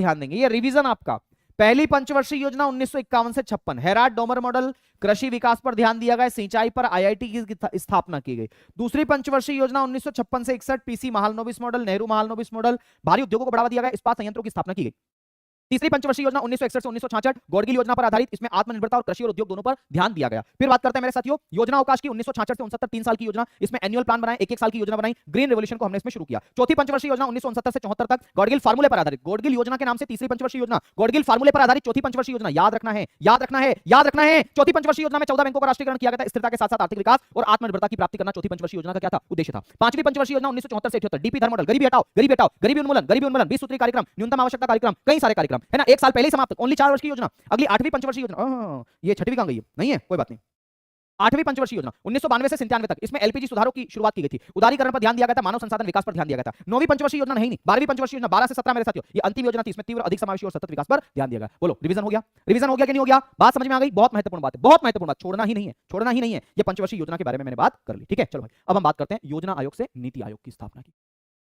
ध्यान देंगे, ये रिवीजन आपका। पहली पंचवर्षीय योजना 1951 से 56, हेराल्ड डोमर मॉडल, कृषि विकास पर ध्यान दिया गया, सिंचाई पर आईआईटी की स्थापना की गई। दूसरी पंचवर्षीय योजना 1956 से 61, PC Mahalanobis model, Nehru Mahalanobis model, भारी उद्योगों को बढ़ावा दिया गया, इस्पात संयंत्रों की स्थापना की गई। तीसरी पंचवर्षीय योजना 1961 से 1966, गॉडगिल योजना पर आधारित, इसमें आत्मनिर्भरता और कृषि और उद्योग दोनों पर ध्यान दिया गया। फिर बात करते हैं मेरे साथियों योजना अवकाश की, 1966 से 69, 3 साल की योजना, इसमें एनुअल प्लान बनाए, एक साल की योजना बनाई, ग्रीन रेवोल्यूशन को हमने इसमें शुरू किया। चौथी पंचवर्षीय योजना 1969 से 74 तक, गॉडगिल फार्मूले पर आधारित, गॉडगिल योजना के नाम से तीसरी पंचवर्षीय योजना, गॉडगिल फार्मूले पर आधारित चौथी पंचवर्षीय योजना, याद रखना है, याद रखना है, याद रखना है। चौथी पंचवर्षीय योजना में 14 बैंकों का राष्ट्रीयकरण किया गया था, स्थिरता के साथ साथ आर्थिक विकास और आत्मनिर्भरता की प्राप्ति करना चौथी पंचवर्षीय योजना का क्या था, उद्देश्य था। पांचवी पंचवर्षीय योजना 1974 से 78, डीपी धर्म मॉडल, गरीबी हटाओ, गरीबी हटाओ, गरीबी उन्मूलन, गरीबी उन्मूलन, 20 सूत्री कार्यक्रम, न्यूनतम आवश्यकता कार्यक्रम, कई सारे कार्यक्रम है ना, एक साल पहले ही समाप्त, ओनली 4 वर्ष की योजना। अगली 8वीं पंचवर्षीय योजना, ये 6वीं कहां गई है, नहीं है, कोई बात नहीं। 8वीं पंचवर्षीय योजना 1992 से 97 तक, इसमें एलपीजी सुधारों की शुरुआत की गई थी, उदारीकरण पर ध्यान दिया गया था, मानव संसाधन विकास पर ध्यान दिया गया था। 9वीं पंचवर्षीय योजना नहीं, 12वीं पंचवर्षीय योजना 12 से 17 मेरे साथियों, ये अंतिम योजना थी, इसमें तीव्र अधिक समावेशी और सतत विकास पर ध्यान दिया गया। बोलो रिवीजन हो गया, रिवीजन हो गया कि नहीं हो गया, बात समझ में आ गई, बहुत महत्वपूर्ण बात है, बहुत महत्वपूर्ण बात, छोड़ना ही नहीं है, छोड़ना ही नहीं है। ये पंचवर्षीय योजना के बारे में मैंने बात कर ली, ठीक है। चलो भाई अब हम बात करते हैं योजना आयोग से नीति आयोग की स्थापना की।